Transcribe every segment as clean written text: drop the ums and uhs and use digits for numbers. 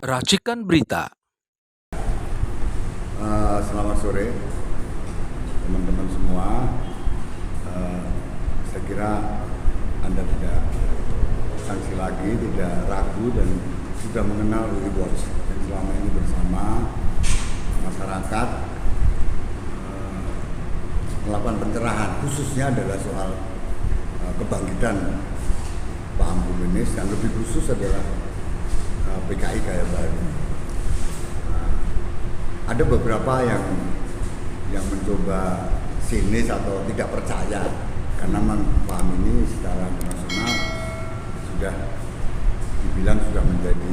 Racikan Berita. Selamat sore teman-teman semua. Saya kira Anda tidak sanksi lagi, tidak ragu dan sudah mengenal WeWatch yang selama ini bersama masyarakat melakukan pencerahan, khususnya adalah soal kebangkitan paham komunis dan lebih khusus adalah PKI Gaya Baru. Ada beberapa yang mencoba sinis atau tidak percaya karena memang paham ini secara internasional sudah dibilang sudah menjadi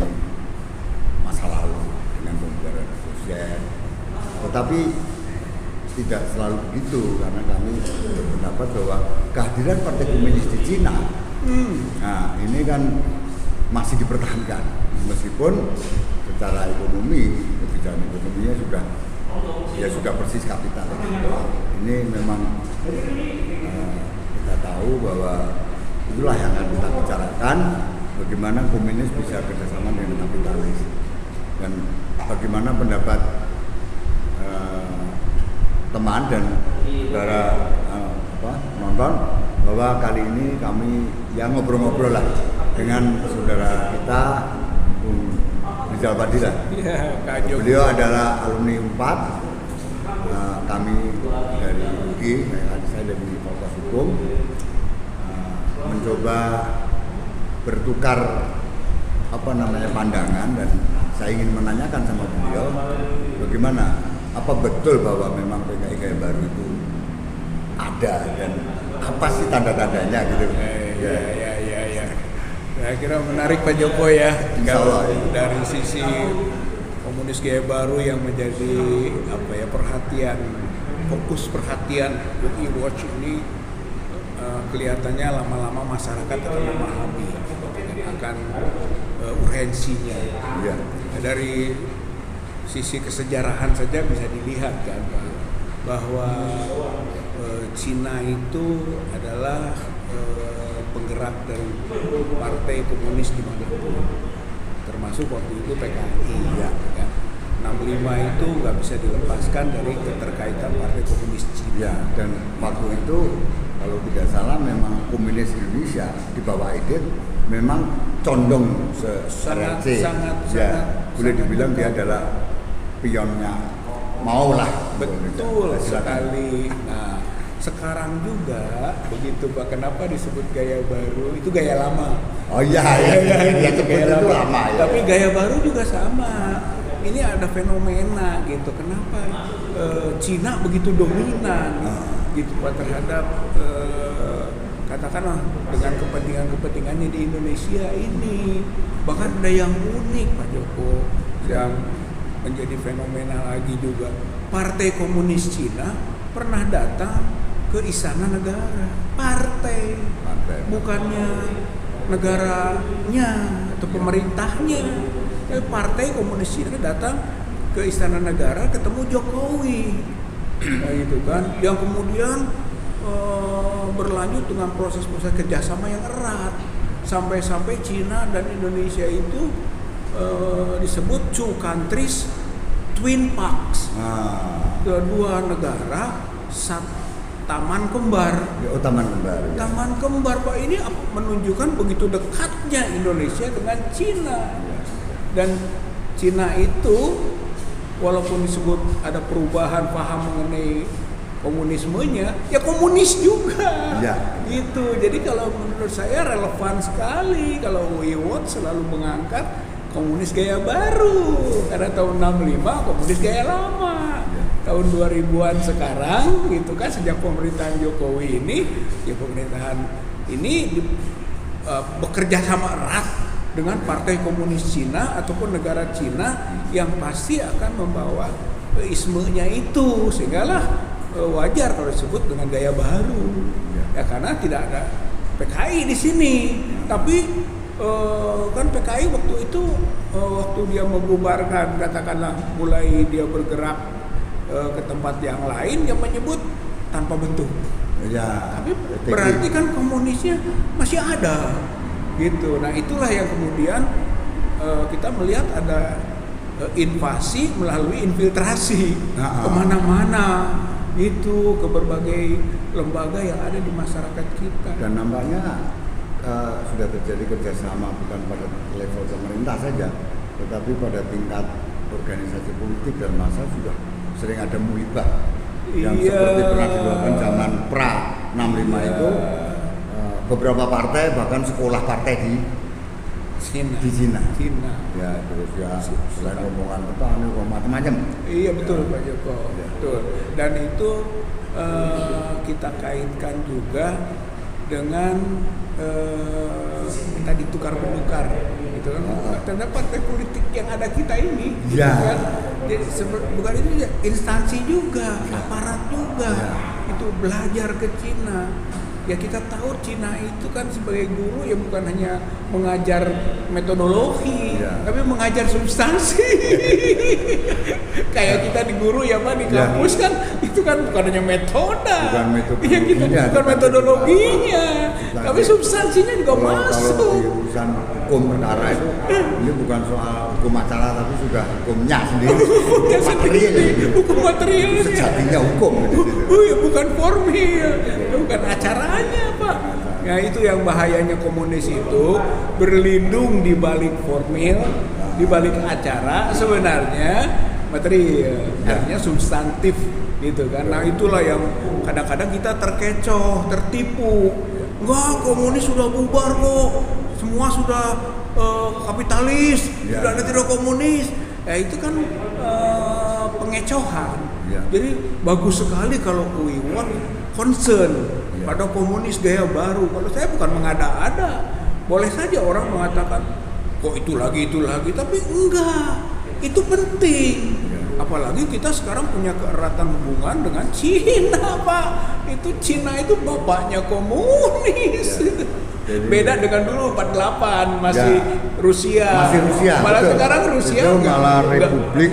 masa lalu dengan pembubaran sosial. Tetapi tidak selalu begitu karena kami berpendapat bahwa kehadiran Partai Komunis di Cina, nah ini kan masih dipertahankan meskipun secara ekonomi kebijakan ekonominya sudah persis kapitalis. Ini memang kita tahu bahwa itulah yang akan kita bicarakan, bagaimana komunis bisa kerjasama dengan kapitalis dan bagaimana pendapat teman dan saudara nonton bahwa kali ini kami yang ngobrol-ngobrol lah dengan saudara kita Bung Rizal Fadila. Beliau adalah alumni 4, kami dari UI, saya dari Fakultas Hukum, mencoba bertukar pandangan dan saya ingin menanyakan sama beliau bagaimana, apa betul bahwa memang PKI Gaya Baru itu ada dan apa sih tanda-tandanya gitu. Ya. Saya kira menarik Pak Joko ya, kalau dari sisi Komunis Gaya Baru yang menjadi fokus perhatian WeWatch ini, kelihatannya lama-lama masyarakat akan memahami akan urgensinya. Ya. Dari sisi kesejarahan saja bisa dilihat kan bahwa Cina itu adalah penggerak dari partai komunis dimanapun, termasuk waktu itu PKI ya. 65 itu nggak bisa dilepaskan dari keterkaitan partai komunis Cina. Ya, dan waktu itu kalau tidak salah memang komunis Indonesia di bawah Aidit memang condong sangat boleh dibilang dia adalah pionnya, maulah betul sekali. Nah, sekarang juga begitu Pak, kenapa disebut Gaya Baru? Itu gaya lama. Oh iya, itu gaya lama ya. Tapi Gaya Baru juga sama. Ini ada fenomena gitu. Kenapa Cina begitu dominan gitu Pak terhadap katakanlah dengan kepentingannya di Indonesia ini. Bahkan ada yang unik Pak Joko yang menjadi fenomena lagi juga. Partai Komunis Cina pernah datang ke Istana Negara, partai. Bukannya negaranya atau pemerintahnya. Partai Komunis Cina datang ke Istana Negara ketemu Jokowi, gitu kan? Yang kemudian berlanjut dengan proses-proses kerjasama yang erat sampai Cina dan Indonesia itu disebut two countries, twin parks, dua negara, taman kembar. Taman kembar Pak, ini menunjukkan begitu dekatnya Indonesia dengan Cina. Dan Cina itu walaupun disebut ada perubahan paham mengenai komunismenya, ya komunis juga. Ya. Gitu. Jadi kalau menurut saya relevan sekali kalau WeWatch selalu mengangkat komunis gaya baru. Karena tahun 65 komunis gaya lama. Tahun 2000-an sekarang gitu kan, sejak pemerintahan Jokowi ini, ya pemerintahan ini bekerja sama erat dengan Partai Komunis Cina ataupun negara Cina yang pasti akan membawa ismenya itu, sehinggalah wajar kalau disebut dengan gaya baru. Ya karena tidak ada PKI di sini. Tapi kan PKI waktu itu waktu dia membubarkan, katakanlah mulai dia bergerak ke tempat yang lain, yang menyebut tanpa bentuk. Ya, tapi berarti kan komunisnya masih ada, gitu. Nah itulah yang kemudian kita melihat ada invasi melalui infiltrasi kemana-mana itu ke berbagai lembaga yang ada di masyarakat kita. Dan nampaknya sudah terjadi kerjasama bukan pada level pemerintah saja, tetapi pada tingkat organisasi politik dan massa sudah sering ada muhibah yang seperti pernah dilakukan zaman pra 65 itu. Beberapa partai bahkan sekolah partai di Cina. Ya terus ya selain rombongan petani, macam-macam. Iya betul Pak Joko. Ya. Betul. Dan itu kita kaitkan juga dengan tadi tukar menukar, gitu kan? Terhadap partai politik yang ada kita ini, gitu kan? Jadi bukan itu ya, instansi juga, aparat juga, itu belajar ke Cina. Ya kita tahu Cina itu kan sebagai guru ya bukan hanya mengajar metodologi, tapi mengajar substansi. Kayak kita di guru ya Pak di kampus kan itu kan bukan hanya metode, yang kita bukan metodologinya, tapi substansinya juga masuk. Kalau di urusan hukum perkara itu, ini bukan soal hukum acara tapi sudah hukumnya sendiri. Hukum materialnya. Sejatinya hukum. Oh ya bukan formil, bukan acaranya Pak. Ya itu yang bahayanya komunis itu berlindung di balik formil, di balik acara sebenarnya material, artinya substantif gitu kan. Nah itulah yang kadang-kadang kita terkecoh, tertipu. Enggak, komunis sudah bubar kok, semua sudah kapitalis, sudah ada tidak komunis. Ya itu kan pengecohan. Jadi bagus sekali kalau Iwan concern pada komunis gaya baru. Kalau saya bukan mengada-ada. Boleh saja orang mengatakan kok itu lagi, tapi enggak. Itu penting. Apalagi kita sekarang punya keeratan hubungan dengan Cina, Pak. Itu Cina itu bapaknya komunis. Beda dengan dulu 48 masih Rusia. Malah betul. Sekarang Rusia itu malah Republik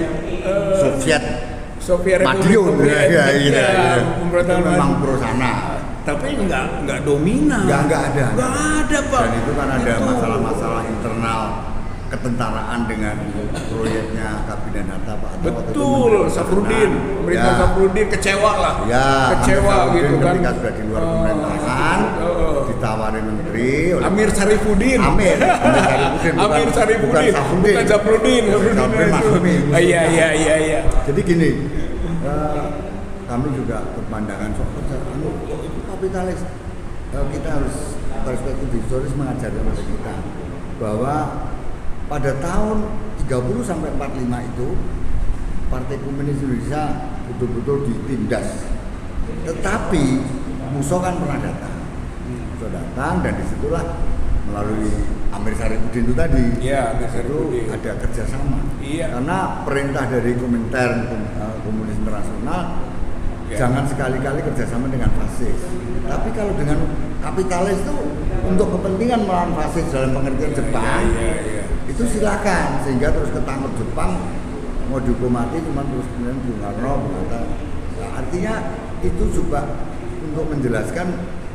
Soviet Madiun itu memang pro sana. Tapi enggak dominan. Enggak ada. Enggak ada, Pak. Dan itu kan ada masalah-masalah internal ketentaraan dengan proyeknya Kabinet Hatta Pak. Betul, Safrudin, pemerintah Safrudin kecewa lah. Kecewa gitu kan. Ketika sudah di luar pemerintahan, ditawari menteri oleh Amir Sarifudin. Amir Sarifudin, bukan Safrudin. Iya. Jadi gini, kami juga berpandangan soal itu kapitalis. Kita harus perspektif historis mengajarkan kepada kita bahwa pada tahun 30 sampai 45 itu Partai Komunis Indonesia betul-betul ditindas. Tetapi musuh kan pernah datang. Musuh datang dan disitulah melalui Amir Sarifudin itu tadi. Iya, itu ada kerjasama. Iya. Karena perintah dari Komintern Komunis Internasional jangan sekali-kali kerjasama dengan fasis. Tapi kalau dengan kapitalis itu untuk kepentingan melawan fasis dalam pengertian Jepang. Itu silakan, sehingga terus ketangkep Jepang mau dihukum mati, cuma terus kemudian Bung Karno mengatakan, nah, artinya itu juga untuk menjelaskan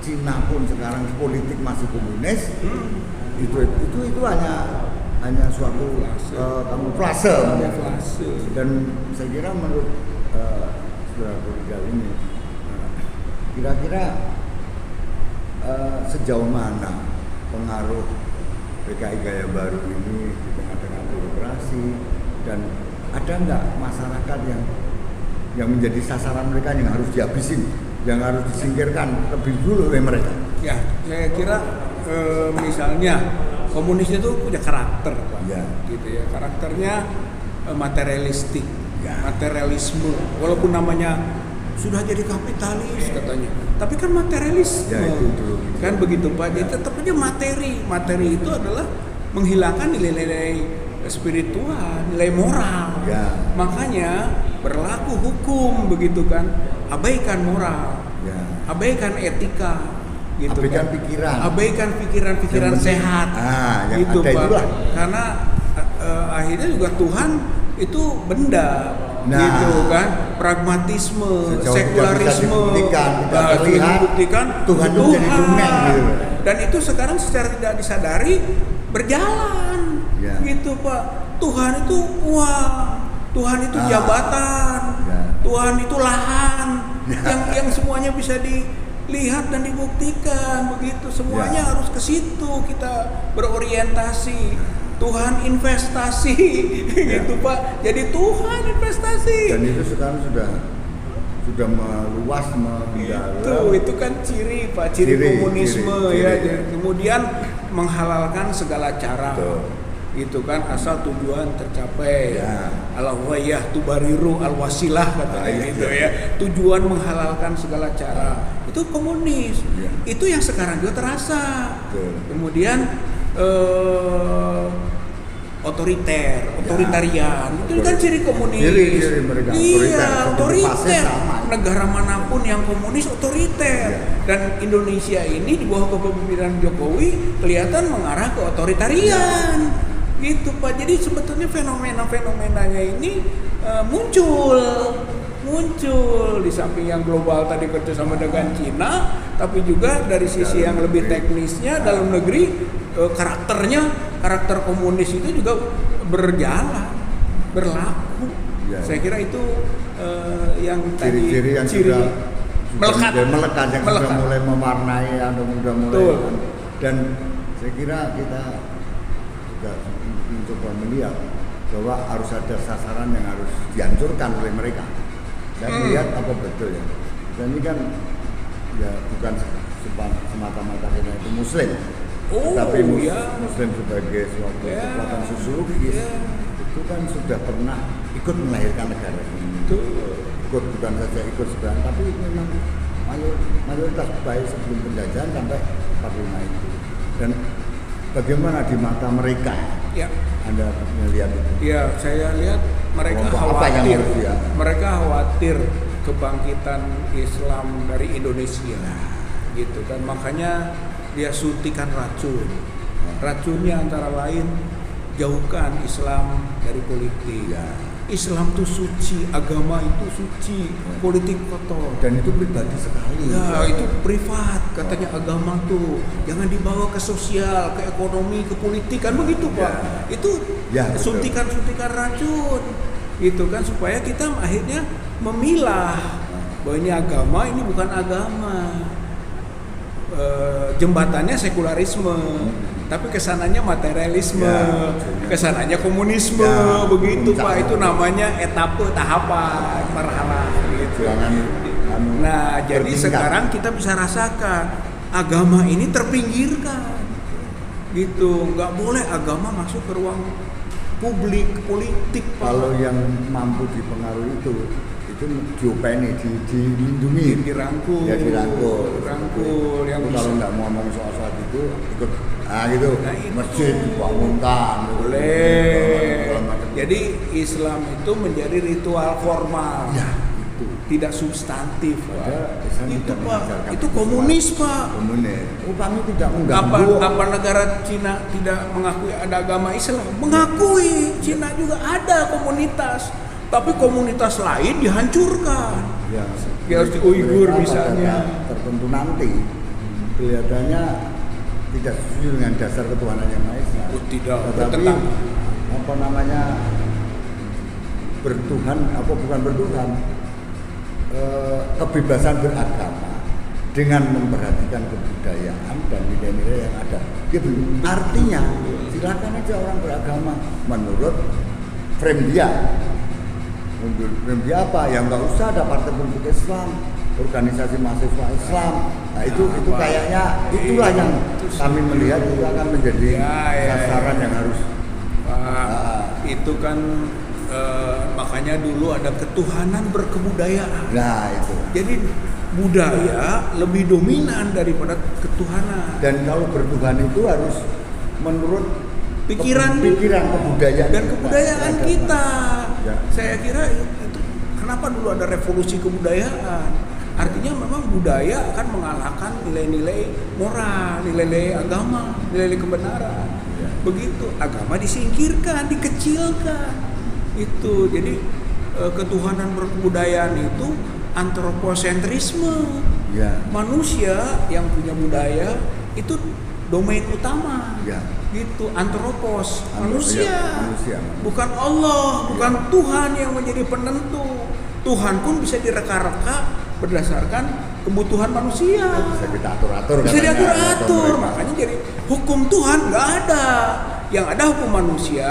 Cina pun sekarang politik masih komunis, itu hanya suatu kamuflase. Dan saya kira menurut saudara Rizal ini, kira-kira sejauh mana pengaruh PKI gaya baru ini di tengah-tengah birokrasi, dan ada nggak masyarakat yang menjadi sasaran mereka yang harus dihabisin, yang harus disingkirkan lebih dulu oleh mereka? Ya, saya kira misalnya komunis itu punya karakter, Pak. Gitu ya, karakternya materialistik, materialisme. Walaupun namanya sudah jadi kapitalis katanya, tapi kan materialisme, kan begitu Pak. Jadi tetap aja materi itu adalah menghilangkan nilai-nilai spiritual, nilai moral. Makanya berlaku hukum begitu kan, abaikan moral, abaikan etika, gitu abaikan kan. Abaikan pikiran sehat, gitu Pak. Karena akhirnya juga Tuhan itu benda. Gitu kan, pragmatisme, sekularisme, dibuktikan Tuhan itu jadi Tuhan, gitu. Dan itu sekarang secara tidak disadari berjalan, Ya. Gitu Pak. Tuhan itu uang, Tuhan itu jabatan, Ya. Tuhan itu lahan, Ya. yang semuanya bisa dilihat dan dibuktikan begitu. Semuanya Ya. harus ke situ kita berorientasi. Tuhan investasi, gitu Pak. Jadi Tuhan investasi. Dan itu sekarang sudah meluas, mendalam. Itu kan ciri Pak, ciri komunisme ciri, ya. ya. Kemudian menghalalkan segala cara. Betul. Itu kan asal tujuan tercapai. Ya. Al-wayah tubariru al-wasilah katanya gitu ya. Tujuan menghalalkan segala cara. Itu komunis. Ya. Itu yang sekarang juga terasa. Betul. Kemudian otoritarian itu kan ciri komunis. Ciri mereka Iya, otoriter. sama. Negara manapun yang komunis otoriter. Iya. Dan Indonesia ini di bawah kepemimpinan Jokowi kelihatan mengarah ke otoritarian. Gitu Pak. Jadi sebetulnya fenomena-fenomenanya ini muncul di samping yang global tadi kerjasama dengan Cina, tapi juga dari sisi yang lebih teknisnya dalam negeri karakter komunis itu juga berlaku. Ya. Saya kira itu yang ciri-ciri yang ciri sudah melekat yang sudah mulai mewarnai atau sudah mulai. Betul. Dan saya kira kita juga mencoba melihat bahwa harus ada sasaran yang harus dihancurkan oleh mereka. Dan melihat apa betul ya. Dan ini kan ya bukan semata-mata kita itu Muslim. Tapi Muslim sebagai suatu kekuatan sosiologis itu kan sudah pernah ikut melahirkan negara ini. Ikut bukan saja ikut sebenarnya, tapi memang mayoritas baik sebelum penjajahan sampai 45 itu. Dan bagaimana di mata mereka? Ya. Anda melihat itu? Ya, saya lihat mereka khawatir. Mereka khawatir kebangkitan Islam dari Indonesia. Gitu kan. Makanya dia suntikan racun. Racunnya antara lain jauhkan Islam dari politik. Islam itu suci, agama itu suci, politik kotor. Dan itu pribadi sekali. Ya, itu privat. Katanya agama tuh jangan dibawa ke sosial, ke ekonomi, ke politik kan begitu Pak. Itu suntikan-suntikan racun. Itu kan supaya kita akhirnya memilah bahwa ini agama, ini bukan agama. Jembatannya sekularisme, tapi kesananya materialisme, kesananya komunisme, begitu Pak. Itu namanya etape tahapan marhalah gitu. Nah, jadi sekarang kita bisa rasakan agama ini terpinggirkan, gitu. Nggak boleh agama masuk ke ruang publik, politik Pak. Kalau yang mampu dipengaruhi itu diopeni, dilindungi, dirangkul. Yang kalau nggak mau ngomong soal itu ikut gitu. Masjid dibangunkan. Boleh. Jadi Islam itu menjadi ritual formal. Ya, itu. Tidak substantif. Itu Pak. Itu komunis komunis Pak. Komunis. Kami tidak mengganggu. Apa negara Cina tidak mengakui ada agama Islam? Mengakui. Cina juga ada komunitas. Tapi komunitas lain dihancurkan. Ya, di Uighur misalnya. Tertentu nanti kelihatannya tidak setuju dengan dasar ketuhanan yang Maha Esa. Tidak. Tetapi bertuhan bukan bertuhan, kebebasan beragama dengan memperhatikan kebudayaan dan nilai-nilai yang ada. Artinya silakan aja orang beragama menurut frame dia. Frame dia apa? Ya nggak usah ada partai politik Islam, organisasi mahasiswa Islam. Nah itu kayaknya itulah yang kami melihat itu akan menjadi sasaran yang harus. Itu kan makanya dulu ada ketuhanan berkebudayaan. Nah itu. Jadi budaya lebih dominan daripada ketuhanan. Dan kalau bertuhan itu harus menurut pikiran kebudayaan dan kebudayaan kita. Ya. Saya kira itu kenapa dulu ada revolusi kebudayaan. Artinya memang budaya akan mengalahkan nilai-nilai moral, nilai-nilai agama, nilai-nilai kebenaran. Ya. Begitu, agama disingkirkan, dikecilkan. Itu. Jadi ketuhanan berkebudayaan itu antroposentrisme. Ya. Manusia yang punya budaya itu domain utama. Ya. Gitu, antropos, manusia. Manusia. Bukan Allah, bukan Tuhan yang menjadi penentu. Tuhan pun bisa direka-reka berdasarkan kebutuhan manusia. Bisa kita atur-atur. Bisa diatur-atur. Makanya jadi hukum Tuhan nggak ada. Yang ada hukum manusia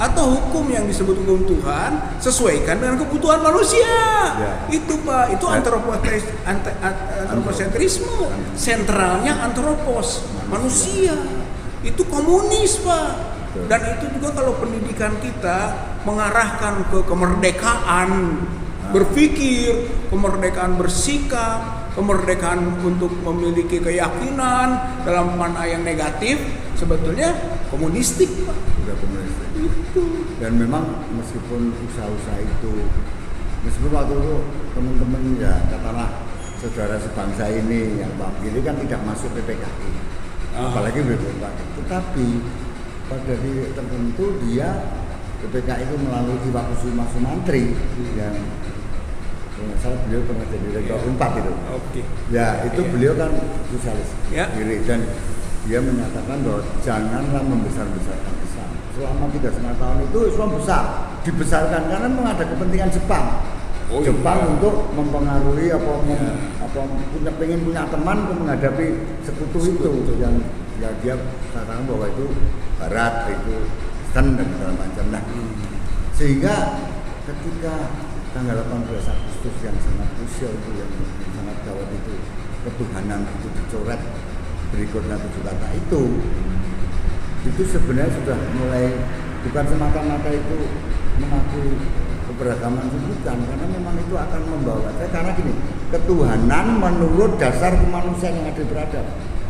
atau hukum yang disebut hukum Tuhan sesuaikan dengan kebutuhan manusia. Ya. Itu Pak, itu antropocentrisme. Sentralnya antropos, manusia. Itu komunis Pak. Dan itu juga kalau pendidikan kita mengarahkan ke kemerdekaan berpikir, kemerdekaan bersikap, kemerdekaan untuk memiliki keyakinan dalam mana yang negatif, sebetulnya komunistik Pak. Sudah komunistik. Itu. Dan memang meskipun usaha-usaha itu, meskipun waktu itu teman-teman ya katakanlah saudara sebangsa ini yang Pak Billy kan tidak masuk PPKI, apalagi PPKI. Tetapi pada titik tertentu dia PPKI itu melalui Iwakusuma Sumantri yang saya beliau pernah jadi rektor Unpad itu. Oke. Ya itu beliau kan sosialis kiri dan dia menyatakan bahwa janganlah membesar-besarkan Islam. Selama 3,5 tahun itu Islam besar, dibesarkan karena memang ada kepentingan Jepang. Jepang untuk mempengaruhi pengen punya teman untuk menghadapi sekutu itu yang ya dia katakan bahwa itu Barat, itu Kristen dan segala macam. Nah, sehingga ketika tanggal 18 Agustus yang sangat krusial itu, yang sangat gawat itu, ketuhanan itu dicoret berikutnya 7 kata itu sebenarnya sudah mulai bukan semata-mata itu mengakui keberagaman sebutan, karena memang itu akan membawa saya karena gini, ketuhanan menurut dasar kemanusiaan yang ada beradab,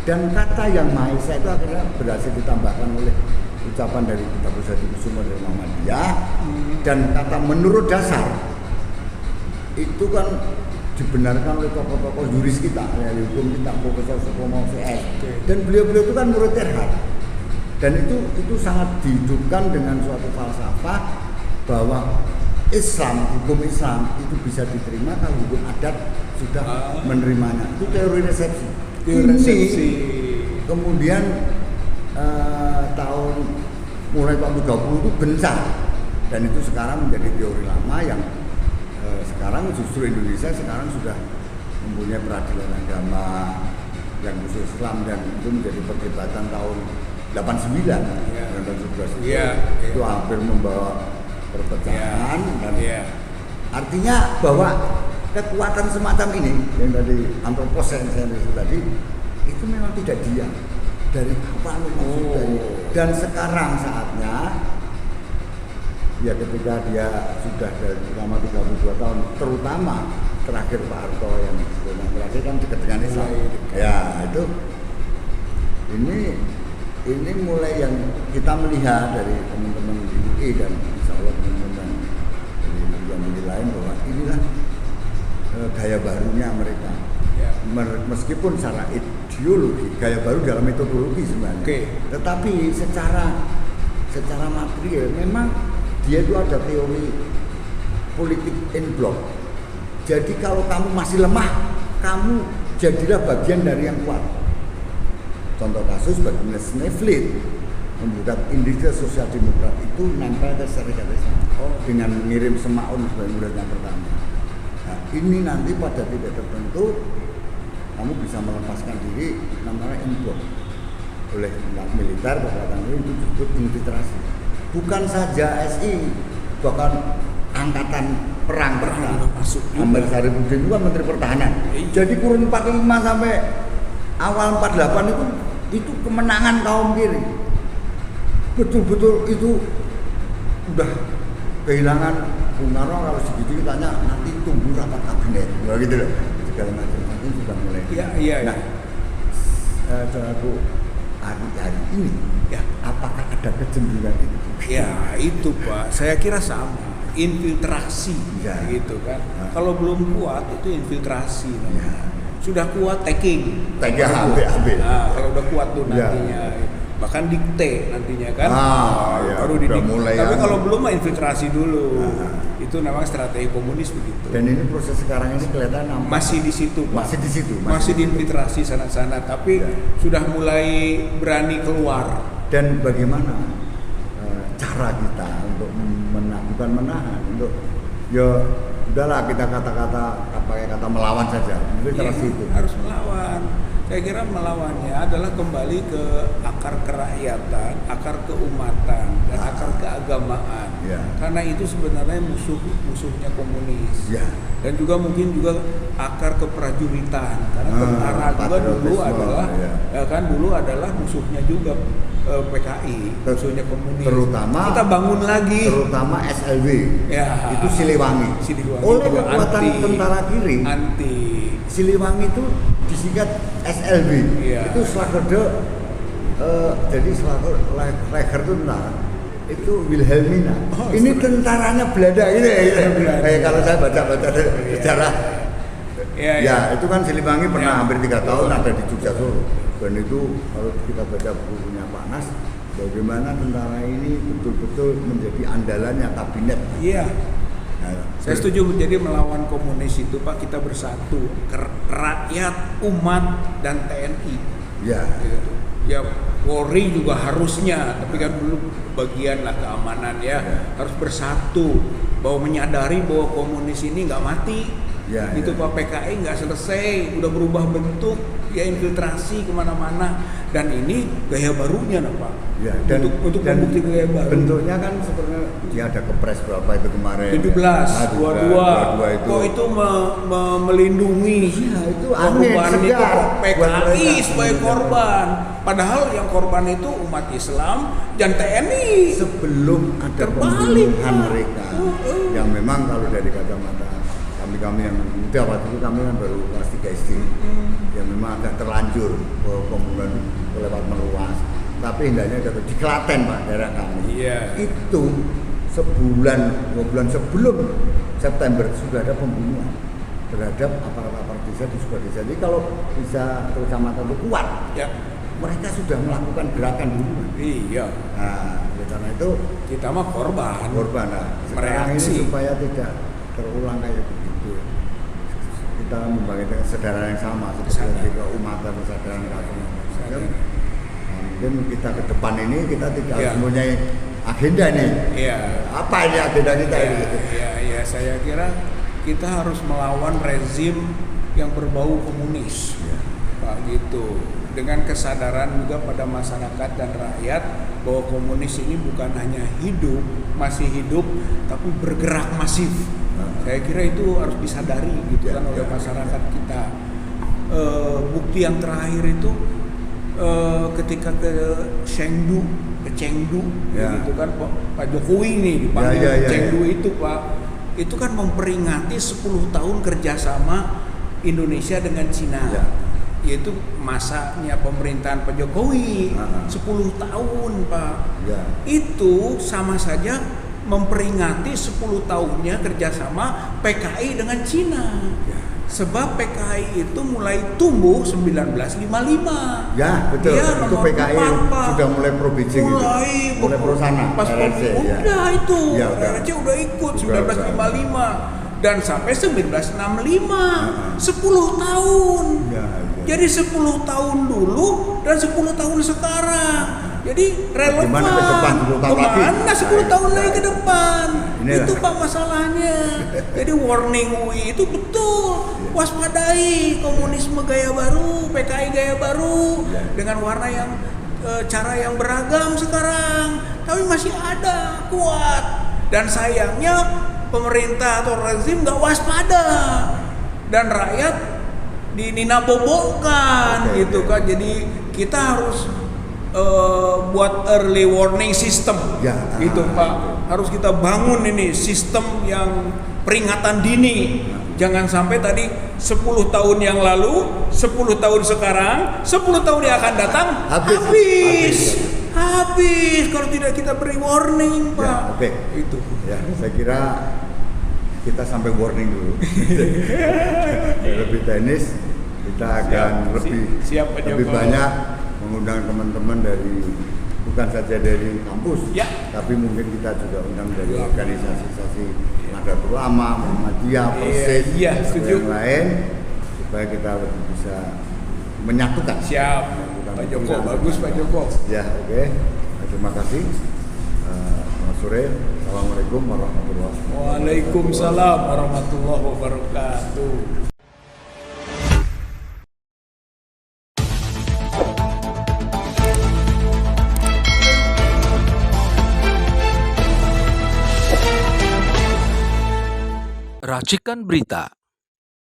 dan kata yang Maha Esa itu akhirnya berhasil ditambahkan oleh ucapan dari Kitab Kusuma dari Muhammadiyah, dan kata menurut dasar itu kan dibenarkan oleh tokoh-tokoh juris kita, ahli hukum kita, Profesor Supomo CS, dan beliau-beliau itu kan murid Terhad, dan itu sangat dihidupkan dengan suatu falsafah bahwa Islam, hukum Islam itu bisa diterima kalau hukum adat sudah menerimanya. Itu teori resepsi. Ini kemudian tahun mulai tahun 30 itu gencar, dan itu sekarang menjadi teori lama yang sekarang justru Indonesia sekarang sudah mempunyai peradilan agama yang khusus Islam, dan itu menjadi perdebatan tahun 89 dan tahun 11 itu hampir membawa perpecahan dan artinya bahwa kekuatan semacam ini yang tadi antropocentris tadi itu memang tidak diam dari apa maksudnya. Dan sekarang saatnya ya ketika dia sudah dari selama 32 tahun, terutama terakhir Pak Harto yang terakhir kan dekat dengan Islam. Ya itu ini mulai yang kita melihat dari teman-teman di UI dan insya Allah teman-teman dari media lain bahwa inilah gaya barunya mereka. Meskipun secara ideologi gaya baru dalam metodologi sebenarnya. Tetapi secara material memang dia itu ada teori politik in block. Jadi kalau kamu masih lemah, kamu jadilah bagian dari yang kuat. Contoh kasus bagaimana Sneflit membuat industri sosial demokrat itu nempel ke Serikat Islam dengan mengirim Semaun sebagai muridnya pertama. Nah, ini nanti pada titik tertentu kamu bisa melepaskan diri, namanya impor oleh militer kekuatan itu disebut infiltrasi. Bukan saja SI, bahkan angkatan perang masuk. Amir Sarifudin juga Menteri Pertahanan. Jadi kurun 45 sampai awal 48 itu kemenangan kaum kiri. Betul-betul itu udah kehilangan. Bung Karno kalau segitu tanya nanti tunggu rapat kabinet, gitu loh. Segala macam itu sudah mulai. Iya. Nah, saudaraku, hari ini apakah ada kecenderungan itu? Ya itu Pak, saya kira sama. Infiltrasi, gitu kan. Kalau belum kuat itu infiltrasi. Sudah kuat taking. Ambil. Nah, kalau udah kuat tuh nantinya. bahkan dikte nantinya kan. Ya, baru udah mulai. Tapi kalau belum mah infiltrasi dulu. Itu memang strategi komunis begitu. Dan ini proses sekarang ini kelihatan masih di situ, Pak. Masih diinfiltrasi sana-sana, tapi sudah mulai berani keluar. Dan bagaimana cara kita untuk menahan untuk udahlah kita pakai kata melawan saja. Infiltrasi itu harus melawan. Saya kira melawannya adalah kembali ke akar kerakyatan, akar keumatan, dan akar keagamaan. Karena itu sebenarnya musuhnya komunis. Dan juga mungkin juga akar keprajuritan. Karena tentara juga dulu adalah dulu adalah musuhnya juga PKI, musuhnya komunis. Terutama kita bangun lagi. Terutama SLB. Itu Siliwangi. Oleh kekuatan tentara kiri. Siliwangi itu disingkat SLB. Itu Slagorde, jadi Slagorde Leger itu tentara. Itu Wilhelmina. Ini tentaranya Belanda ini. Kalau saya baca sejarah. Itu kan Siliwangi pernah hampir 3 tahun ada di Jogja Solo. Dan itu kalau kita baca bukunya Pak Nas, bagaimana tentara ini betul-betul menjadi andalannya kabinet. Saya setuju. Jadi melawan komunis itu Pak, kita bersatu, rakyat, umat, dan TNI. Polri juga harusnya, tapi kan dulu bagian lah keamanan harus bersatu, bahwa menyadari bahwa komunis ini nggak mati. Itu Pak, PKI nggak selesai, udah berubah bentuk, infiltrasi kemana-mana, dan ini gaya barunya Pak. Untuk membukti gaya baru. Bentuknya kan sebenarnya dia ada kepres berapa itu kemarin? 22 itu. Itu melindungi itu korban itu PKI sebagai korban. Padahal yang korban itu umat Islam dan TNI. Sebelum ada pembunuhan mereka, yang memang kalau dari kacamata kami yang muda waktu itu, kami kan baru kelas 3 SD, yang memang agak terlanjur bahwa pembunuhan lewat meluas. Tapi hendaknya di Klaten Pak, daerah kami. Itu sebulan 2 bulan sebelum September sudah ada pembunuhan terhadap aparat-aparat desa di sebuah desa. Jadi kalau bisa kecamatan itu kuat, mereka sudah melakukan gerakan duluan. Nah, karena itu kita mah korban. Nah, sekarang ini supaya tidak terulang kayak begitu, kita membangkitkan kesadaran yang sama seperti keumatan, kesadaran keagamaan. Mungkin kita ke depan ini kita tidak mempunyai agenda nih. Apa ini agenda kita ini? Saya kira kita harus melawan rezim yang berbau komunis, Pak, gitu. Dengan kesadaran juga pada masyarakat dan rakyat bahwa komunis ini bukan hanya masih hidup, tapi bergerak masif. Saya kira itu harus disadari gitu kan oleh masyarakat kita. Bukti yang terakhir itu ketika ke Chengdu gitu kan Pak Jokowi ini dipanggil Chengdu itu Pak, itu kan memperingati 10 tahun kerjasama Indonesia dengan Cina. Yaitu masanya pemerintahan Pak Jokowi 10 tahun Pak. Itu sama saja memperingati 10 tahunnya kerjasama PKI dengan Cina. Sebab PKI itu mulai tumbuh 1955. Betul. Itu PKI sudah mulai pro bridging, mulai pro sana. Itu RRC udah ikut 1955 dan sampai 1965. 10 tahun. Jadi 10 tahun dulu dan 10 tahun sekarang. Jadi relevan. Kemana 10 tahun lagi ke depan? Itu Pak masalahnya. Jadi warning UI itu betul. Waspadai komunisme gaya baru, PKI gaya baru dengan warna yang cara yang beragam sekarang, tapi masih ada kuat. Dan sayangnya pemerintah atau rezim nggak waspada dan rakyat dininabobokan gitu kan. Jadi kita harus buat early warning system gitu Pak. Harus kita bangun ini sistem yang peringatan dini. Jangan sampai tadi 10 tahun yang lalu, 10 tahun sekarang, 10 tahun yang akan datang habis kalau tidak kita beri warning Pak. Itu saya kira kita sampai warning dulu. Lebih teknis, kita akan lebih banyak mengundang teman-teman dari bukan saja dari kampus, Ya. tapi mungkin kita juga undang dari organisasi Nahdlatul Ulama, Muhammadiyah, Persis, Iya, atau setuju. yang lain, supaya kita lebih bisa menyatukan. Siap, Pak Joko, bagus Pak Joko. Ya, oke. Terima kasih. Selamat sore. Assalamualaikum warahmatullahi wabarakatuh. Waalaikumsalam warahmatullahi wabarakatuh. Racikan Berita